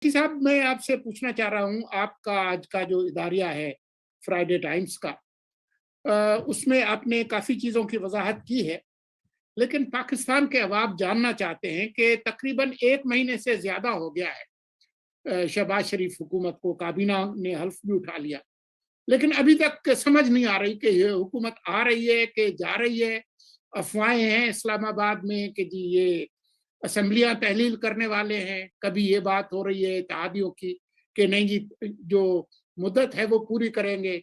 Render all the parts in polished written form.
जी साहब, मैं आपसे पूछना चाह रहा हूँ, आपका आज का जो इदारिया है फ्राइडे टाइम्स का, उसमें आपने काफ़ी चीज़ों की वजाहत की है, लेकिन पाकिस्तान के अवाम जानना चाहते हैं कि तकरीबन 1 महीने से ज़्यादा हो गया है शहबाज शरीफ हुकूमत को, काबीना ने हल्फ भी उठा लिया, लेकिन अभी तक समझ नहीं आ रही कि ये हुकूमत आ रही है कि जा रही है। अफवाहें हैं इस्लामाबाद में कि जी ये असेंबलियां तहलील करने वाले हैं, कभी ये बात हो रही है इत्तेहादियों की कि नहीं जी जो मुद्दत है वो पूरी करेंगे।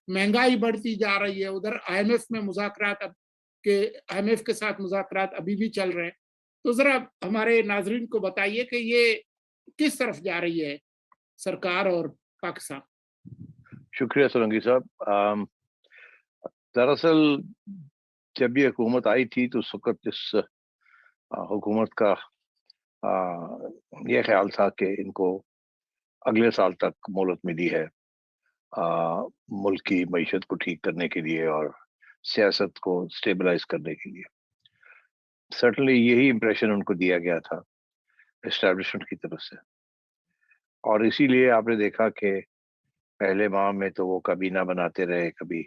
महंगाई बढ़ती जा रही है, उधर आईएमएफ में मुज़ाकरात अब के आईएमएफ के साथ मुज़ाकरात अभी भी चल रहे हैं। तो ज़रा हमारे नाज़रीन को बताइए कि ये किस तरफ जा रही है सरकार और पाकिस्तान? शुक्रिया सोलंकी साहब। दरअसल जब ये हुकूमत आई थी तो उस वक्त इस हुकूमत का ये ख्याल था कि इनको अगले साल तक मोहलत मिली है मुल्क की मईशत को ठीक करने के लिए और सियासत को स्टेबलाइज करने के लिए। सर्टनली यही इम्प्रेशन उनको दिया गया था एस्टेब्लिशमेंट की तरफ से, और इसीलिए आपने देखा कि पहले माह में तो वो काबीना बनाते रहे, कभी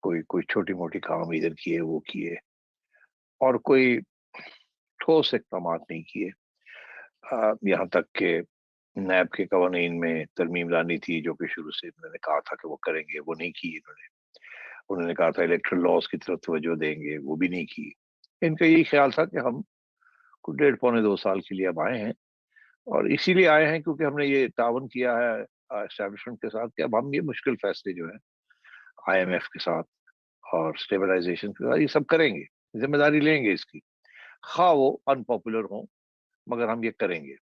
कोई कोई छोटी मोटी काम इधर किए वो किए और कोई ठोस इक़दाम नहीं किए। यहाँ तक कि नैब के कवानीन में तरमीम लानी थी, जो कि शुरू से इन्होंने कहा था कि वो करेंगे, वो नहीं की इन्होंने। उन्होंने कहा था इलेक्ट्रल लॉज की तरफ तवज्जो देंगे, वो भी नहीं की। इनका यही ख्याल था कि हम कुछ 1.5 पौने 2 साल के लिए अब आए हैं, और इसीलिए आए हैं क्योंकि हमने ये तावन किया है एस्टेब्लिशमेंट के साथ कि अब हम ये मुश्किल फैसले जो है आईएमएफ के साथ और स्टेबलाइजेशन के साथ ये सब करेंगे, जिम्मेदारी लेंगे इसकी, खा वो अनपॉपुलर हो, मगर हम ये करेंगे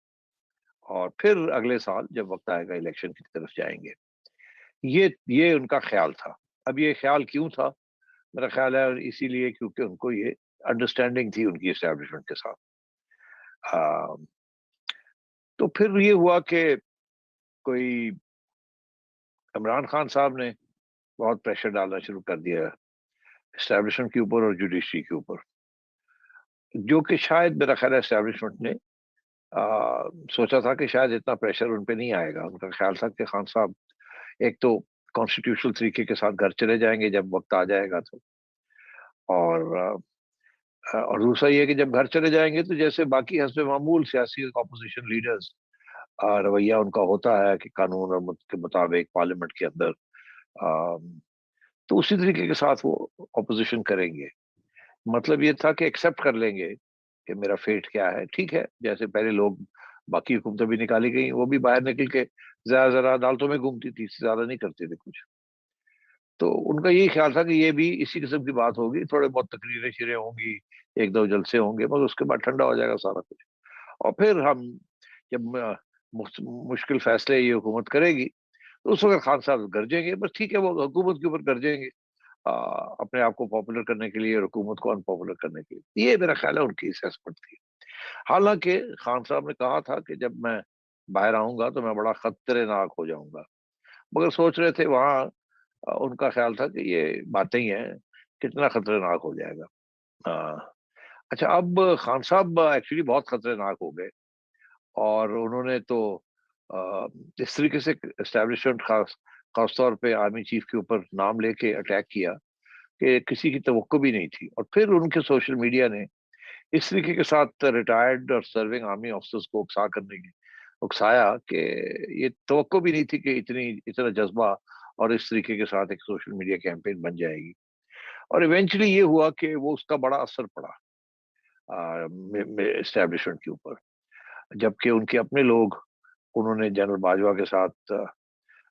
और फिर अगले साल जब वक्त आएगा इलेक्शन की तरफ जाएंगे। ये उनका ख्याल था। अब ये ख्याल क्यों था? मेरा ख्याल है इसीलिए क्योंकि उनको ये अंडरस्टैंडिंग थी उनकी एस्टेब्लिशमेंट के साथ। आ, तो फिर ये हुआ कि कोई इमरान खान साहब ने बहुत प्रेशर डालना शुरू कर दिया एस्टेब्लिशमेंट के ऊपर और जुडिशरी के ऊपर, जो कि शायद मेरा ख्याल है एस्टेब्लिशमेंट ने सोचा था कि शायद इतना प्रेशर उन पे नहीं आएगा। उनका ख्याल था कि खान साहब एक तो कॉन्स्टिट्यूशनल तरीके के साथ घर चले जाएंगे जब वक्त आ जाएगा तो, और दूसरा ये कि जब घर चले जाएंगे तो जैसे बाकी हस्ब मामूल सियासी अपोजिशन लीडर्स रवैया उनका होता है कि कानून और के मुताबिक पार्लियामेंट के अंदर, आ, तो उसी तरीके के साथ वो अपोजिशन करेंगे। मतलब ये था कि एक्सेप्ट कर लेंगे कि मेरा फेट क्या है, ठीक है। जैसे पहले लोग बाकी हुकूमतें भी निकाली गई, वो भी बाहर निकल के ज्यादा जरा अदालतों में घूमती थी, इससे ज्यादा नहीं करते थे कुछ। तो उनका यही ख्याल था कि ये भी इसी किस्म की बात होगी, थोड़े बहुत तकरीरें शिरें होंगी, एक दो जलसे होंगे, मगर उसके बाद ठंडा हो जाएगा सारा कुछ। और फिर हम जब मुश्किल फैसले ये हुकूमत करेगी तो उस वक्त खान साहब गरजेंगे, बस ठीक है, वो हुकूमत के ऊपर गरजेंगे अपने आप को पॉपुलर करने के लिए और हुकूमत को अनपॉपुलर करने के लिए। ये मेरा ख्याल है उनकी असेसमेंट थी। हालांकि खान साहब ने कहा था कि जब मैं बाहर आऊंगा तो मैं बड़ा खतरनाक हो जाऊंगा, मगर सोच रहे थे वहां उनका ख्याल था कि ये बातें ही हैं, कितना खतरनाक हो जाएगा। अच्छा, अब खान साहब एक्चुअली बहुत खतरनाक हो गए, और उन्होंने तो इस तरीके से एस्टेब्लिशमेंट खास तौर पे आर्मी चीफ के ऊपर नाम लेके अटैक किया कि किसी की तवक्को भी नहीं थी। और फिर उनके सोशल मीडिया ने इस तरीके के साथ रिटायर्ड और सर्विंग आर्मी ऑफिसर्स को उकसाया कि ये तवक्को भी नहीं थी कि इतना जज्बा और इस तरीके के साथ एक सोशल मीडिया कैंपेन बन जाएगी। और इवेंचुअली ये हुआ कि वो उसका बड़ा असर पड़ा एस्टेब्लिशमेंट के ऊपर, जबकि उनके अपने लोग, उन्होंने जनरल बाजवा के साथ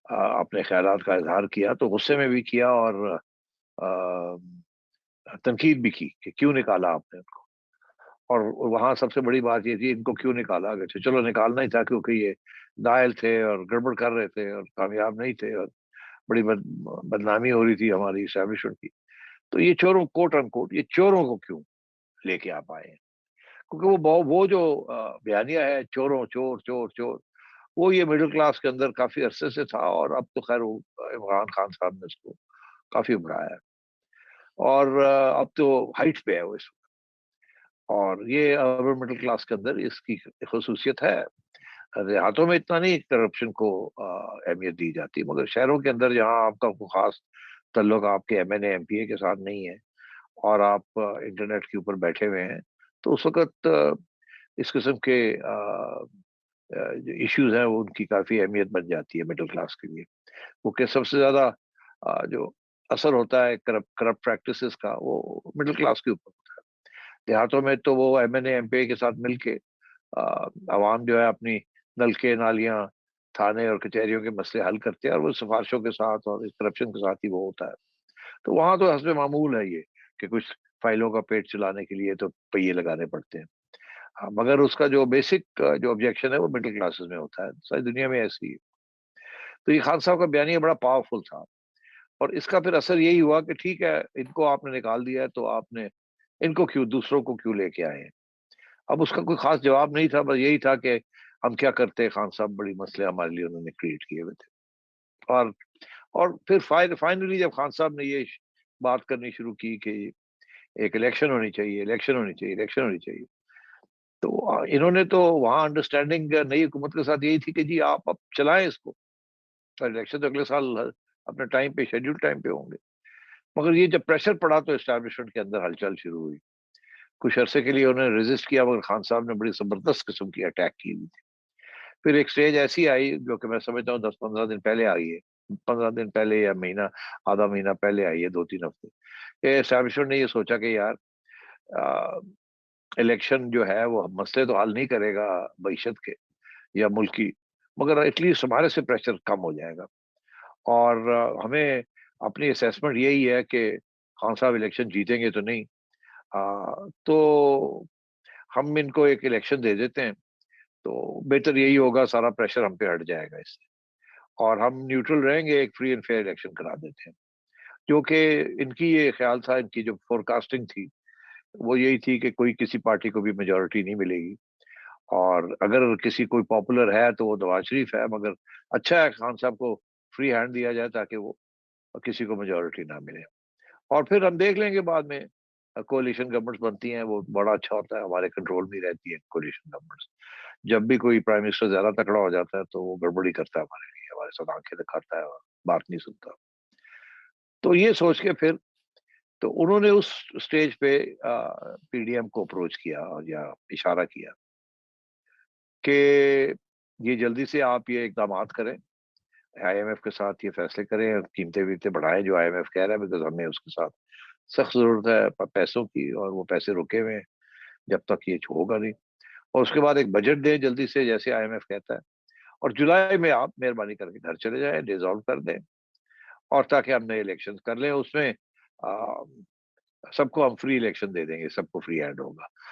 अपने ख्यालात का इजहार किया, तो गुस्से में भी किया और तनकीद भी की कि क्यों निकाला आपने उनको। और वहां सबसे बड़ी बात ये थी, इनको क्यों निकाला? अच्छा चलो, निकालना ही था क्योंकि ये नाअहल थे और गड़बड़ कर रहे थे और कामयाब नहीं थे, और बड़ी बदनामी हो रही थी हमारी एस्टेब्लिशमेंट की। तो ये चोरों, कोट अनकोट, ये चोरों को क्यों लेके आप आए हैं? क्योंकि वो जो बयानिया है, चोरों, चोर चोर चोर, वो ये मिडिल क्लास के अंदर काफी अरसे से था, और अब तो खैर इमरान खान साहब ने उसको काफी बढ़ाया है, और अब तो हाइट पे है वो इस वक्त। और ये अपर मिडिल क्लास के अंदर इसकी खसूसियत है। دیہاتوں میں اتنا نہیں کرپشن کو اہمیت دی جاتی، مگر شہروں کے اندر جہاں آپ کا کوئی خاص تعلق آپ کے M N A M P A کے ساتھ نہیں ہے اور آپ انٹرنیٹ کے اوپر بیٹھے ہوئے ہیں، تو اس وقت اس قسم کے جو ایشوز ہیں وہ ان کی کافی اہمیت بن جاتی ہے مڈل کلاس کے لیے، کیونکہ سب سے زیادہ جو اثر ہوتا ہے کرپٹ پریکٹسز کا وہ مڈل کلاس کے اوپر ہوتا ہے۔ دیہاتوں میں تو وہ M N A M P A کے ساتھ مل کے عوام جو ہے اپنی نلکے نالیاں تھانے اور کچہریوں کے مسئلے حل کرتے ہیں، اور وہ سفارشوں کے ساتھ اور کرپشن کے ساتھ ہی وہ ہوتا ہے۔ تو وہاں تو حسب معمول ہے یہ کہ کچھ فائلوں کا پیٹ چلانے کے لیے تو پہیے لگانے پڑتے ہیں، ہاں، مگر اس کا جو بیسک جو آبجیکشن ہے وہ مڈل کلاسز میں ہوتا ہے، ساری دنیا میں ایسی ہے۔ تو یہ خان صاحب کا بیانیہ بڑا پاورفل تھا، اور اس کا پھر اثر یہی ہوا کہ ٹھیک ہے ان کو آپ نے نکال دیا ہے تو آپ نے ان کو کیوں دوسروں کو کیوں لے کے آئے ہیں؟ اب اس کا کوئی خاص جواب نہیں تھا، بس یہی تھا کہ ہم کیا کرتے، خان صاحب بڑی مسئلے ہمارے لیے انہوں نے کریٹ کیے ہوئے تھے۔ اور پھر فائنلی جب خان صاحب نے یہ بات کرنی شروع کی کہ ایک الیکشن ہونی چاہیے، الیکشن ہونی چاہیے، الیکشن ہونی چاہیے، تو انہوں نے تو وہاں انڈرسٹینڈنگ نئی حکومت کے ساتھ یہی تھی کہ جی آپ اب چلائیں اس کو، الیکشن تو اگلے سال اپنے ٹائم پہ شیڈیول ٹائم پہ ہوں گے۔ مگر یہ جب پریشر پڑا تو اسٹیبلشمنٹ کے اندر ہلچل شروع ہوئی، کچھ عرصے کے لیے انہوں نے ریزسٹ کیا، مگر خان صاحب نے بڑی زبردست قسم کی اٹیک کی ہوئی تھی۔ پھر ایک سٹیج ایسی آئی جو کہ میں سمجھتا ہوں 10-15 دن پہلے آئی ہے، 15 دن پہلے یا مہینہ آدھا مہینہ پہلے آئی ہے، 2-3 ہفتے، کہ اسٹیبلشمنٹ نے یہ سوچا کہ یار الیکشن جو ہے وہ مسئلے تو حل نہیں کرے گا معیشت کے یا ملک کی، مگر ایٹ لیسٹ ہمارے سے پریشر کم ہو جائے گا، اور ہمیں اپنی اسیسمنٹ یہی ہے کہ خان صاحب الیکشن جیتیں گے تو نہیں، تو ہم ان کو ایک الیکشن دے دیتے ہیں تو بہتر یہی ہوگا، سارا پریشر ہم پہ ہٹ جائے گا اس سے، اور ہم نیوٹرل رہیں گے، ایک فری اینڈ فیئر الیکشن کرا دیتے ہیں۔ جو کہ ان کی یہ خیال تھا، ان کی جو فور کاسٹنگ تھی وہ یہی تھی کہ کوئی کسی پارٹی کو بھی میجورٹی نہیں ملے گی، اور اگر کسی کوئی پاپولر ہے تو وہ نواز شریف ہے، مگر اچھا ہے خان صاحب کو فری ہینڈ دیا جائے تاکہ وہ کسی کو میجورٹی نہ ملے، اور پھر ہم دیکھ لیں گے بعد میں کولیشن گورنمنٹس بنتی ہیں، وہ بڑا اچھا ہوتا ہے، ہمارے کنٹرول میں رہتی ہے کولیشن گورنمنٹس۔ جب بھی کوئی پرائم منسٹر زیادہ تکڑا ہو جاتا ہے تو وہ گڑبڑی کرتا ہے ہمارے لیے، ہمارے ساتھ آنکھیں دکھاتا ہے اور بات نہیں سنتا۔ تو یہ سوچ کے پھر تو انہوں نے اس سٹیج پہ پی ڈی ایم کو اپروچ کیا اور یا اشارہ کیا کہ یہ جلدی سے آپ یہ اقدامات کریں، آئی ایم ایف کے ساتھ یہ فیصلے کریں، قیمتیں ویمتیں بڑھائیں جو آئی ایم ایف کہہ رہا ہے، بیکاز ہمیں اس کے ساتھ سخت ضرورت ہے پیسوں کی، اور وہ پیسے رکے ہوئے ہیں جب تک یہ ہوگا نہیں، اور اس کے بعد ایک بجٹ دیں جلدی سے جیسے آئی ایم ایف کہتا ہے، اور جولائی میں آپ مہربانی کر کے گھر چلے جائیں، ڈیزالو کر دیں، اور تاکہ ہم نئے الیکشن کر لیں، اس میں سب کو ہم فری الیکشن دے دیں گے، سب کو فری ہینڈ ہوگا۔